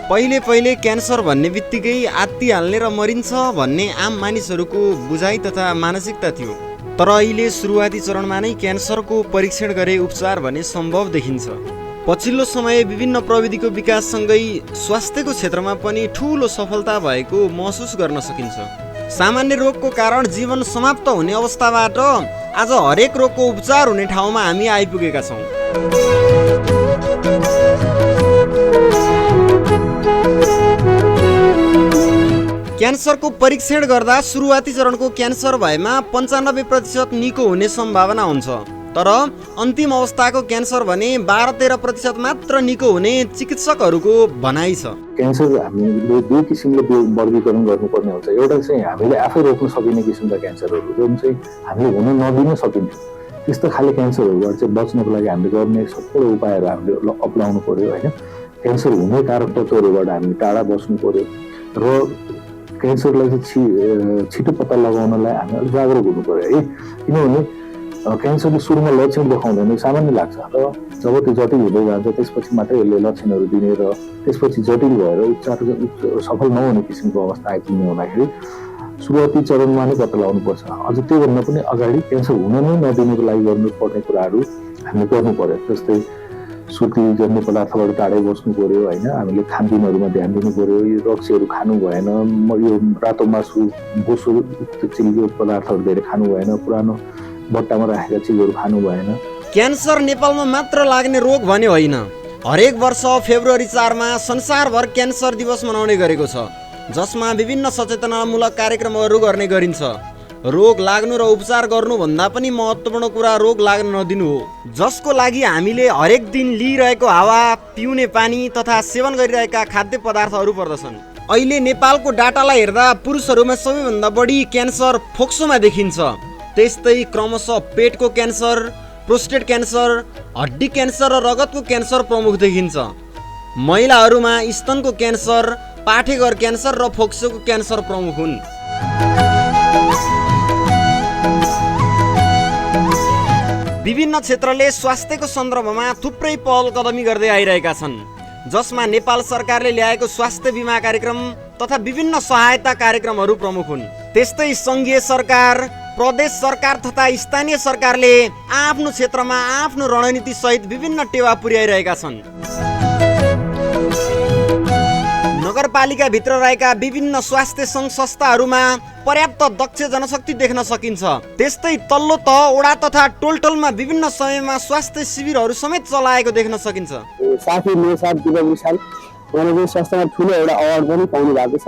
पहिले पहिले क्यान्सर भन्ने बित्तिकै आत्तिहाल्ने र मरिन्छ भन्ने आम मानिसहरूको बुझाइ तथा मानसिकता थियो। तर अहिले सुरुवाती चरणमा नै क्यान्सरको परीक्षण गरे उपचार भने सम्भव देखिन्छ। पछिल्लो समय विभिन्न प्रविधिको विकाससँगै स्वास्थ्यको क्षेत्रमा पनि ठूलो सफलता भएको महसुस गर्न सकिन्छ। सामान्य रोगको कारण जीवन समाप्त हुने अवस्थाबाट आज हरेक रोगको उपचार हुने ठाउँमा हामी आइपुगेका छौँ। क्यान्सरको परीक्षण गर्दा सुरुवाती चरणको क्यान्सर भएमा 95% निको हुने सम्भावना हुन्छ। तर अन्तिम अवस्थाको क्यान्सर भने 12-13% मात्र निको हुने चिकित्सकहरूको भनाइ छ। क्यान्सर हामीले दुई किसिमले वर्गीकरण गर्नुपर्ने हुन्छ। एउटा चाहिँ हामीले आफै रोक्न सकिने किसिमका क्यान्सरहरू जुन चाहिँ हामीले हुन नदिन सकिन्छ, त्यस्तो खाले क्यान्सरहरूबाट चाहिँ बच्नको लागि हामीले गर्ने सबै उपायहरू हामीले अपनाउनु पर्यो होइन। क्यान्सर हुने कारक तत्त्वहरूबाट हामीले टाढा बस्नु पर्यो र क्यान्सरलाई चाहिँ छिटो पत्ता लगाउनलाई हामी अलिक जागरुक हुनु पर्यो है। किनभने क्यान्सरले सुरुमा लक्षण देखाउँदैन, सामान्य लाग्छ र जब त्यो जटिल हुँदै जान्छ त्यसपछि मात्रै यसले लक्षणहरू दिने र त्यसपछि जटिल भएर उपचार सफल नहुने किसिमको अवस्था आइपुग्ने हुँदाखेरि सुरुवाती चरणमा नै पत्ता लगाउनुपर्छ। अझ त्योभन्दा पनि अगाडि क्यान्सर हुन नै नदिनुको लागि गर्नुपर्ने कुराहरू हामीले गर्नु पर्यो। जस्तै सुर्ती जन्य पदार्थबाट टाढै बस्नु पर्यो होइन। हामीले खानपिनहरूमा ध्यान दिनु पर्यो। यो रक्सीहरू खानु भएन, यो रातो मासु बोसो चिल्लो पदार्थहरू धेरै खानु भएन, पुरानो बट्टामा राखेका चिजहरू खानु भएन। क्यान्सर नेपालमा मात्र लाग्ने रोग भने होइन। हरेक वर्ष फेब्रुअरी 4मा संसारभर क्यान्सर दिवस मनाउने गरेको छ, जसमा विभिन्न सचेतनामूलक कार्यक्रमहरू गर्ने गरिन्छ। रोग लाग्नु र उपचार गर्नुभन्दा पनि महत्त्वपूर्ण कुरा रोग लाग्न नदिनु हो, जसको लागि हामीले हरेक दिन लिइरहेको हावा, पिउने पानी तथा सेवन गरिरहेका खाद्य पदार्थहरू पर्दछन्। अहिले नेपालको डाटालाई हेर्दा पुरुषहरूमा सबैभन्दा बढी क्यान्सर फोक्सोमा देखिन्छ। त्यस्तै क्रमशः पेटको क्यान्सर, प्रोस्टेट क्यान्सर, हड्डी क्यान्सर र रगतको क्यान्सर प्रमुख देखिन्छ। महिलाहरूमा स्तनको क्यान्सर, पाठेघर क्यान्सर र फोक्सोको क्यान्सर प्रमुख हुन्। विभिन्न क्षेत्रले स्वास्थ्यको सन्दर्भमा थुप्रै पहल कदमी गर्दै आइरहेका छन्, जसमा नेपाल सरकारले ल्याएको स्वास्थ्य बिमा कार्यक्रम तथा विभिन्न सहायता कार्यक्रमहरू प्रमुख हुन्। त्यस्तै सङ्घीय सरकार, प्रदेश सरकार तथा स्थानीय सरकारले आफ्नो क्षेत्रमा आफ्नो रणनीति सहित विभिन्न टेवा पुर्याइरहेका छन्। नगरपालिका भित्र रहेका विभिन्न स्वास्थ्य सङ्घ संस्थाहरूमा पर्याप्त दक्ष जनशक्ति देख्न सकिन्छ। त्यस्तै तल्लो तह, वडा तथा टोलटोलमा विभिन्न समयमा स्वास्थ्य शिविरहरू समेत चलाएको देख्न सकिन्छ। साथी मेसाथ दिलविशाल उहाँले चाहिँ स्वास्थ्यमा ठुलो एउटा अवार्ड पनि पाउनु भएको छ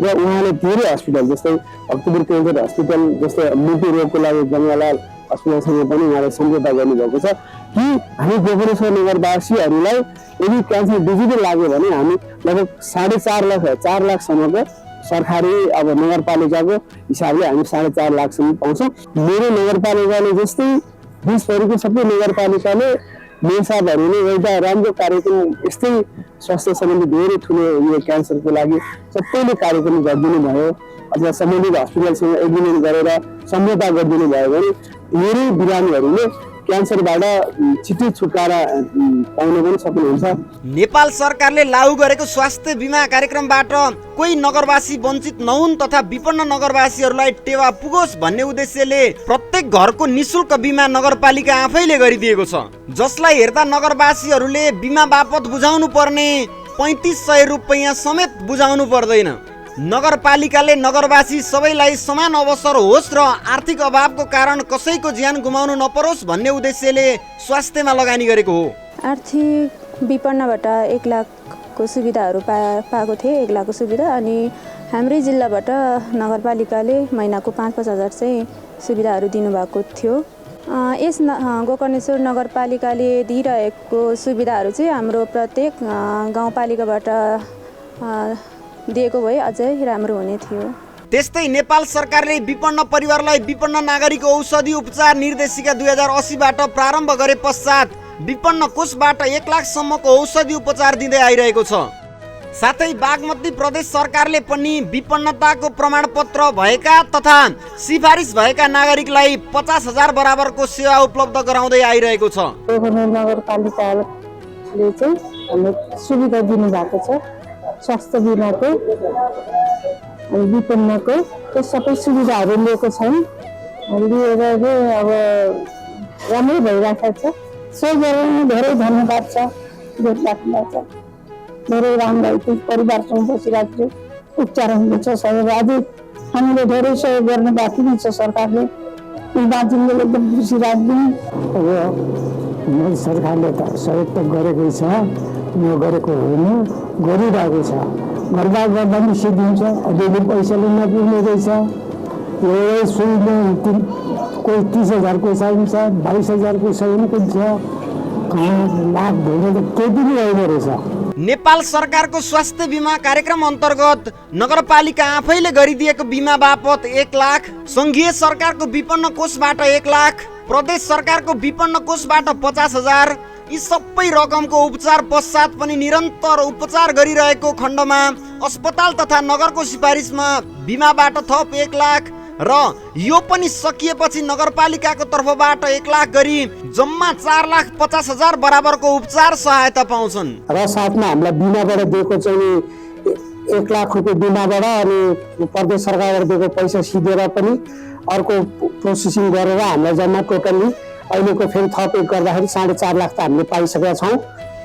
र उहाँले धेरै हस्पिटल जस्तै अक्टोबर क्यान्सर हस्पिटल जस्तै मुटु रोगको लागि जङ्गलाल हस्पिटलसँग पनि उहाँले सम्झौता गर्नुभएको छ कि हामी गोकर्णेश्वर नगरवासीहरूलाई यदि क्यान्सर डिजिटल लाग्यो भने हामी लगभग 4.5 लाखसम्मको सरकारी अब नगरपालिकाको हिसाबले हामी 4.5 लाखसम्म पाउँछौँ। मेरो नगरपालिकाले जस्तै देशभरिको सबै नगरपालिकाले मेसाबहरूले एउटा राम्रो कार्यक्रम यस्तै स्वास्थ्य सम्बन्धी धेरै ठुलो यो क्यान्सरको लागि सबैले कार्यक्रम गरिदिनु भयो अथवा सम्बन्धित हस्पिटलसँग एग्रिमेन्ट गरेर सम्झौता गरिदिनु भयो भने धेरै बिरामीहरूले क्यान्सरबाट छिटो छुटकारा पाउन पनि सक्नुहुन्छ। नेपाल सरकारले लागू गरेको स्वास्थ्य बिमा कार्यक्रमबाट कोही नगरवासी वञ्चित नहुन् तथा विपन्न नगरवासीहरूलाई टेवा पुगोस् भन्ने उद्देश्यले प्रत्येक घरको निशुल्क बिमा नगरपालिका आफैले गरिदिएको छ, जसलाई हेर्दा नगरवासीहरूले बिमा बापत बुझाउनु पर्ने 3500 रुपैयाँ समेत बुझाउनु पर्दैन। नगरपालिकाले नगरवासी सबैलाई समान अवसर होस् र आर्थिक अभावको कारण कसैको ज्यान गुमाउनु नपरोस् भन्ने उद्देश्यले स्वास्थ्यमा लगानी गरेको हो। आर्थिक विपन्नबाट 1 लाखको सुविधाहरू पाएको थिएँ, 1 लाखको सुविधा। अनि हाम्रै जिल्लाबाट नगरपालिकाले महिनाको 5-5 हजार चाहिँ सुविधाहरू दिनुभएको थियो। यस गोकर्णेश्वर नगरपालिकाले दिइरहेको सुविधाहरू चाहिँ हाम्रो प्रत्येक गाउँपालिकाबाट दिएको भए अझै राम्रो हुने थियो। त्यस्तै नेपाल सरकारले विपन्न परिवारलाई विपन्न नागरिक औषधि उपचार निर्देशिका 2080बाट प्रारम्भ गरे पश्चात विपन्न कोषबाट 1 लाखसम्मको औषधि उपचार दिँदै आइरहेको छ। साथै बागमती प्रदेश सरकारले पनि विपन्नताको प्रमाणपत्र भएका तथा सिफारिस भएका नागरिकलाई 50,000 बराबरको सेवा उपलब्ध गराउँदै आइरहेको छ। नगरपालिकाले चाहिँ सुविधा दिनु भएको छ। स्वास्थ्य बिमाको अनि विपन्नको त्यो सबै सुविधाहरू लिएको छौँ। लिएर चाहिँ अब राम्रै भइरहेको छ। सो गरेर धेरै धन्यवाद छ देशवासीलाई चाहिँ। धेरै राम्रो भएको परिवारसँग बसिरहेको छु, उपचार हुँदैछ सबैले। अझै हामीले धेरै सहयोग गर्ने बाँकी नै छ सरकारले। बाँचिने एकदम खुसी राख्दिउँ। अब मोदी सरकारले त सहयोग त गरेकै छ, यो गरेको होइन, गरिरहेको छ। गर्दा गर्दा पनि सिद्धिन्छ। अलिअलि पैसाले नपुग्ने रहेछ। यो सुविधा कोही 30,000 को चाहिन्छ, 22,000 को सौनको छ, लाख भेट्ने त केही पनि होइन रहेछ। नेपाल सरकारको स्वास्थ्य बिमा कार्यक्रम अन्तर्गत नगरपालिका आफैले गरिदिएको बिमा बापत 1 लाख, संघीय सरकारको विपन्न कोषबाट 1 लाख, प्रदेश सरकारको विपन्न कोषबाट 50,000, यी सबै रकमको उपचार पश्चात पनि निरन्तर उपचार गरिरहेको खण्डमा अस्पताल तथा नगरको सिफारिसमा बिमाबाट थप 1 लाख र यो पनि सकिएपछि नगरपालिकाको तर्फबाट 1 लाख गरी जम्मा 4,50,000 बराबरको उपचार सहायता पाउँछन्। र साथमा हामीलाई बिमाबाट दिएको चाहिँ 1 लाख रुपियाँ बिमाबाट अनि प्रदेश सरकारबाट दिएको पैसा सिधेर पनि अर्को प्रोसेसिङ गरेर हामीलाई जम्मा टोटल्ली अहिलेको फेरि थप एक गर्दाखेरि 4.5 लाख त हामीले पाइसकेका छौँ।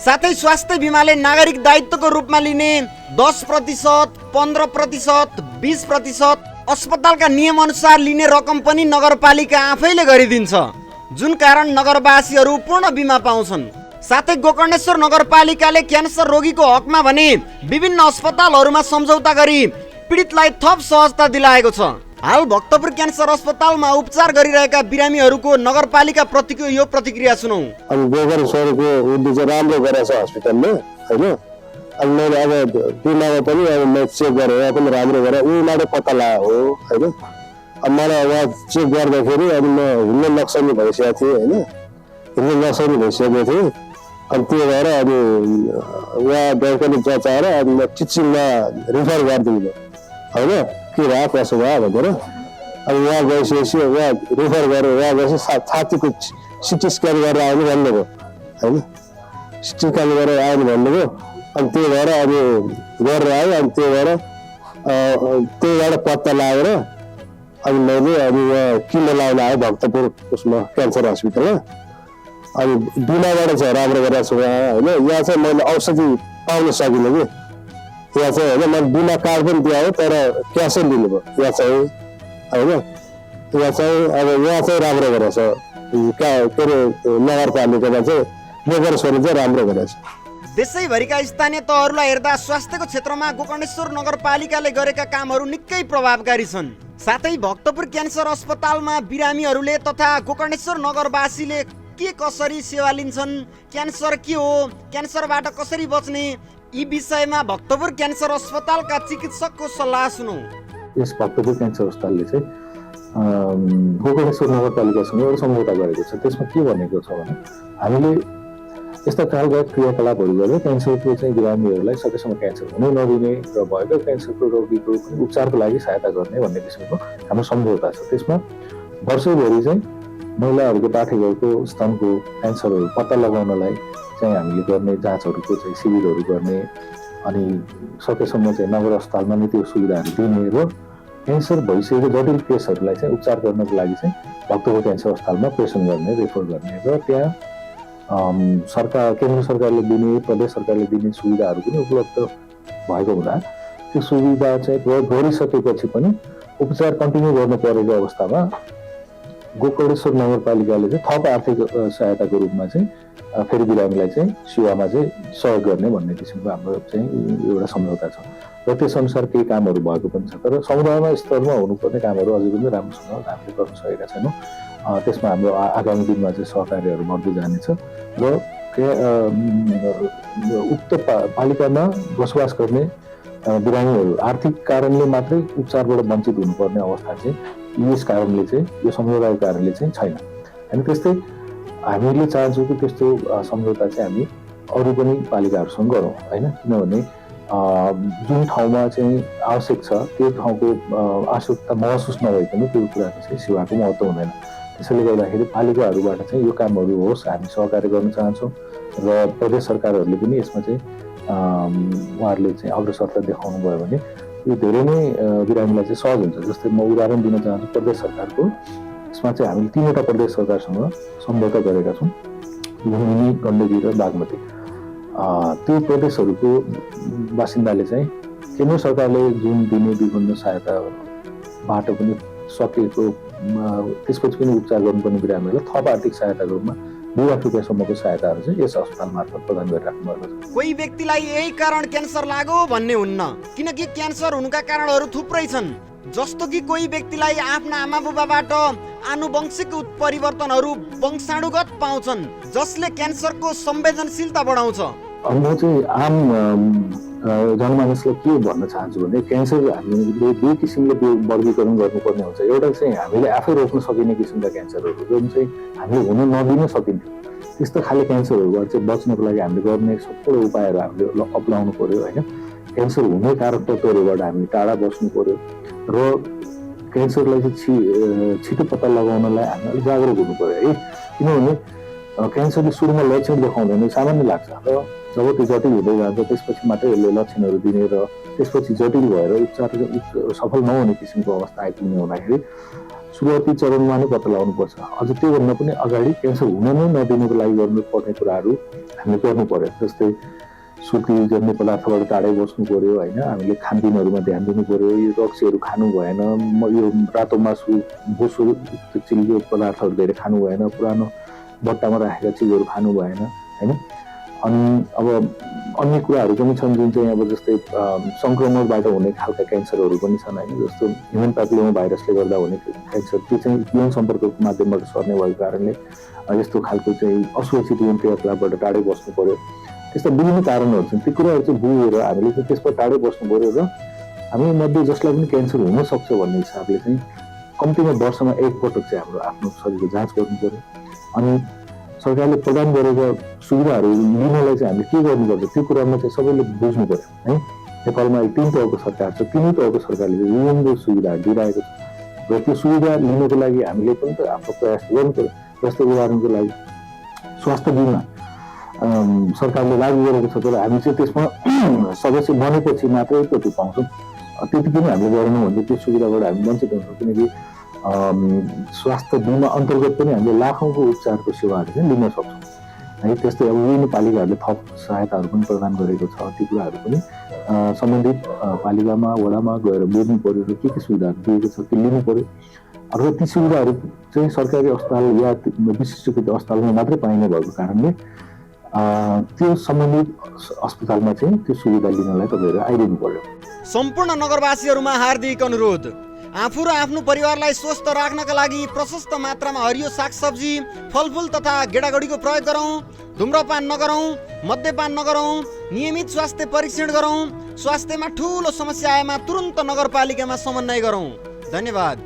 साथै स्वास्थ्य बिमाले नागरिक दायित्वको रूपमा लिने 10%, 15%, 20%, अस्पतालका नियम अनुसार लिने रकम पनि नगरपालिका आफैले गरिदिन्छ, जुन कारण नगरवासीहरू पूर्ण बिमा पाउँछन्। साथै गोकर्णेश्वर नगरपालिकाले क्यान्सर रोगीको हकमा भने विभिन्न अस्पतालहरूमा सम्झौता गरी पीडितलाई थप सहजता दिलाएको छ। हाल भक्तपुर क्यान्सर अस्पतालमा उपचार गरिरहेका बिरामीहरूको नगरपालिका प्रतिको यो प्रतिक्रिया सुनौ। अब गोकर्णेश्वरको उद्योग चाहिँ राम्रो गरेको छ हस्पिटलले होइन। अब मैले अब बिमामा पनि अब मैले चेक गरेर पनि राम्रो गरेँ, उनीहरूले पत्ता लगायो हो होइन। अब मलाई उहाँ चेक गर्दाखेरि अनि म हिँड्न नक्सानी भइसकेको थिएँ होइन, हिँड्न नक्सानी भइसकेको थिएँ। अनि त्यो भएर अनि उहाँ डाक्टरले जचाएर अनि म टिचिङमा रिफर गरिदिनु होइन, के भयो कसो भयो भनेर। अनि उहाँ गइसकेपछि उहाँ रिफर गरेर उहाँ गएपछि छातीको सिटी स्क्यान गरेर आउनु भन्नुभयो होइन, सिटी स्क्यान गरेर आउनु भन्नुभयो। अनि त्यही भएर अनि गरेर आयो। अनि त्यही भएर त्यहीबाट पत्ता लगाएर अनि मैले अनि यहाँ किन लगाउन आएँ भक्तपुर उसमा क्यान्सर हस्पिटलमा। अनि बिमाबाट चाहिँ राम्रो गरेको छु होइन। यहाँ चाहिँ मैले औषधि पाउन सकिनँ कि यहाँ चाहिँ होइन। मैले बिमा कार्ड पनि दिएँ तर क्यासै लिनुभयो यहाँ चाहिँ होइन। यहाँ चाहिँ अब यहाँ चाहिँ राम्रो गरेको छ के अरे नगरपालिकामा चाहिँ गोकर्णेश्वरले चाहिँ राम्रो गरेको छ। देशैभरिका स्थानीय तहहरूलाई हेर्दा स्वास्थ्यको क्षेत्रमा गोकर्णेश्वर नगरपालिकाले गरेका कामहरू निकै प्रभावकारी छन्। साथै भक्तपुर क्यान्सर अस्पतालमा बिरामीहरूले तथा गोकर्णेश्वर नगरवासीले के कसरी सेवा लिन्छन्, क्यान्सर के हो, क्यान्सरबाट कसरी बच्ने, यी विषयमा भक्तपुर क्यान्सर अस्पतालका चिकित्सकको सल्लाह सुनौ। यस भक्तपुर क्यान्सर अस्पतालले चाहिँ गोकर्णेश्वर नगरपालिकासँग एउटा सम्झौता गरेको छ। त्यसमा के भनेको छ भने हामीले यस्ता खालका क्रियाकलापहरू गरेर क्यान्सरको चाहिँ बिरामीहरूलाई सकेसम्म क्यान्सर हुनै नदिने र भएको क्यान्सरको रोगीको उपचारको लागि सहायता गर्ने भन्ने किसिमको हाम्रो सम्झौता छ। त्यसमा वर्षैभरि चाहिँ महिलाहरूको पाठेघरको स्तनको क्यान्सरहरू पत्ता लगाउनलाई चाहिँ हामीले गर्ने जाँचहरूको चाहिँ शिविरहरू गर्ने अनि सकेसम्म चाहिँ नगर अस्पतालमा नै त्यो सुविधाहरू दिने र क्यान्सर भइसकेको जटिल केसहरूलाई चाहिँ उपचार गर्नको लागि चाहिँ भक्तपुर क्यान्सर अस्पतालमा प्रेषण गर्ने, रेफर गर्ने र त्यहाँ सरकार केन्द्र सरकारले दिने प्रदेश सरकारले दिने सुविधाहरू पनि उपलब्ध भएको हुँदा त्यो सुविधा चाहिँ प्रयोग गरिसकेपछि पनि उपचार कन्टिन्यू गर्नु परेको अवस्थामा गोकर्णेश्वर नगरपालिकाले चाहिँ थप आर्थिक सहायताको रूपमा चाहिँ फेरि बिरामीलाई चाहिँ सेवामा चाहिँ सहयोग गर्ने भन्ने किसिमको हाम्रो चाहिँ एउटा सम्झौता छ र त्यसअनुसार केही कामहरू भएको पनि छ। तर समुदायमा स्तरमा हुनुपर्ने कामहरू अझै पनि राम्रोसँग हामीले गर्न सकेका छैनौँ। त्यसमा हाम्रो आगामी दिनमा चाहिँ सहकार्यहरू बढ्दै जानेछ र उक्त पालिकामा बसोबास गर्ने बिरामीहरू आर्थिक कारणले मात्रै उपचारबाट वञ्चित हुनुपर्ने अवस्था चाहिँ यस कारणले चाहिँ यो सम्झौताको कारणले चाहिँ छैन। अनि त्यस्तै हामीले चाहन्छौँ कि त्यस्तो सम्झौता चाहिँ हामी अरू पनि पालिकाहरूसँग गरौँ होइन, किनभने जुन ठाउँमा चाहिँ आवश्यक छ त्यो ठाउँको आवश्यकता महसुस नभइकन त्यो कुराको चाहिँ सेवाको महत्त्व हुँदैन। त्यसैले गर्दाखेरि पालिकाहरूबाट चाहिँ यो कामहरू होस् हामी सहकार्य गर्न चाहन्छौँ र र प्रदेश सरकारहरूले पनि यसमा चाहिँ उहाँहरूले चाहिँ अग्रसरता देखाउनु भयो भने यो धेरै नै बिरामीलाई चाहिँ सहज हुन्छ। जस्तै म उदाहरण दिन चाहन्छु, प्रदेश सरकारको यसमा चाहिँ हामीले 3वटा प्रदेश सरकारसँग सम्झौता गरेका छौँ, लुम्बिनी, गण्डकी र बागमती। त्यो प्रदेशहरूको बासिन्दाले चाहिँ केन्द्र सरकारले जुन दिने विभिन्न सहायताबाट पनि सकिएको त्यसपछि पनि उपचार गर्नुपर्ने बिरामीहरूलाई थप आर्थिक सहायताको रूपमा 2 लाख रुपियाँसम्मको सहायताहरू चाहिँ यस अस्पताल मार्फत प्रदान गरिराख्नु भएको छ। कोही व्यक्तिलाई यही कारण क्यान्सर लाग्यो भन्ने हुन्न, किनकि क्यान्सर हुनुका कारणहरू थुप्रै छन्। जस्तो कि कोही व्यक्तिलाई आफ्ना आमा बुबाबाट आनुवंशिक उत्परिवर्तनहरू वंशाणुगत पाउँछन्, जसले क्यान्सरको संवेदनशीलता बढाउँछ। म चाहिँ आम जनमानसलाई के भन्न चाहन्छु भने क्यान्सर हामीले 2 किसिमले वर्गीकरण गर्नुपर्ने हुन्छ। एउटा चाहिँ हामीले आफै रोक्न सकिने किसिमका क्यान्सरहरू जुन चाहिँ हामीले हुन नदिन सकिन्थ्यो, त्यस्तो खाले क्यान्सरहरूबाट चाहिँ बच्नको लागि हामीले गर्ने सबै उपायहरू हामीले अप्नाउनु पर्यो होइन। क्यान्सर हुने कारक तत्त्वहरूबाट हामी टाढा बस्नु पर्यो र क्यान्सरलाई चाहिँ छिटो पत्ता लगाउनलाई हामी अलिक जागरुक हुनु पर्यो है। किनभने क्यान्सरले सुरुमा लक्षण देखाउँदैन, सामान्य लाग्छ र जब त्यो जटिल हुँदै जान्छ त्यसपछि मात्रै यसले लक्षणहरू दिने र त्यसपछि जटिल भएर उपचार सफल नहुने किसिमको अवस्था आइपुग्ने हुँदाखेरि सुरुवाती चरणमा नै पत्ता लगाउनुपर्छ। अझ त्योभन्दा पनि अगाडि क्यान्सर हुन नै नदिनुको लागि गर्नुपर्ने कुराहरू हामीले गर्नु पर्यो। जस्तै सुर्ती जन्ने पदार्थबाट टाढै बस्नु पर्यो होइन। हामीले खानपिनहरूमा ध्यान दिनु पर्यो, यो रक्सीहरू खानु भएन, यो रातो मासु बोसो चिल्लो पदार्थहरू धेरै खानु भएन, पुरानो बट्टामा राखेका चिजहरू खानु भएन होइन। अनि अब अन्य कुराहरू पनि छन् जुन चाहिँ अब जस्तै सङ्क्रमणबाट हुने खालका क्यान्सरहरू पनि छन् होइन। जस्तो ह्युमन प्यापिलोमा भाइरसले गर्दा हुने क्यान्सर, त्यो चाहिँ यौन सम्पर्कको माध्यमबाट सर्ने भएको कारणले यस्तो खालको चाहिँ असुरक्षित यौन क्रियाकलापबाट टाढै बस्नु पर्यो। त्यस्ता विभिन्न कारणहरू छन्, ती कुराहरू चाहिँ बुझेर हामीले चाहिँ त्यसबाट टाढै बस्नु पर्यो र हामी मध्ये जसलाई पनि क्यान्सर हुनसक्छ भन्ने हिसाबले चाहिँ कम्तीमा वर्षमा 1 पटक चाहिँ हाम्रो आफ्नो शरीरको जाँच गर्नु पर्यो। अनि सरकारले प्रदान गरेका सुविधाहरू लिनलाई चाहिँ हामीले के गर्नुपर्छ त्यो कुरामा चाहिँ सबैले बुझ्नु पर्यो है। नेपालमा 3 तहको सरकार छ, 3 तहको सरकारले विभिन्न सुविधाहरू दिइरहेको छ र त्यो सुविधा लिनको लागि हामीले पनि त आफ्नो प्रयास गर्नु पर्यो। जस्तै उदाहरणको लागि स्वास्थ्य बिमा सरकारले लागू गरेको छ, तर हामी चाहिँ त्यसमा सदस्य बनेपछि मात्रै त त्यो पाउँछौँ। त्यति पनि हामीले गरेनौँ भने त्यो सुविधाबाट हामी वञ्चित हुन्छौँ, किनकि स्वास्थ्य बिमा अन्तर्गत पनि हामीले लाखौँको उपचारको सेवाहरू चाहिँ लिन सक्छौँ है। त्यस्तै अब विभिन्न पालिकाहरूले थप सहायताहरू पनि प्रदान गरेको छ, ती कुराहरू पनि सम्बन्धित पालिकामा वडामा गएर बुझ्नु पर्यो र के सुविधाहरू दिएको छ त्यो लिनु पर्यो। र ती सुविधाहरू चाहिँ सरकारी अस्पताल या विशिष्टकृत अस्पतालमा मात्रै पाइने भएको कारणले त्यो सम्बन्धित अस्पतालमा चाहिँ त्यो सुविधा लिनलाई तपाईँहरू आइदिनु पर्यो। सम्पूर्ण नगरवासीहरूमा हार्दिक अनुरोध, आफू र आफ्नो परिवारलाई स्वस्थ राख्नका लागि प्रशस्त मात्रामा हरियो सागसब्जी, फलफुल तथा गेडागुडीको प्रयोग गरौँ, धुम्रपान नगरौँ, मद्यपान नगरौँ, नियमित स्वास्थ्य परीक्षण गरौँ, स्वास्थ्यमा ठुलो समस्या आएमा तुरुन्त नगरपालिकामा समन्वय गरौँ। धन्यवाद।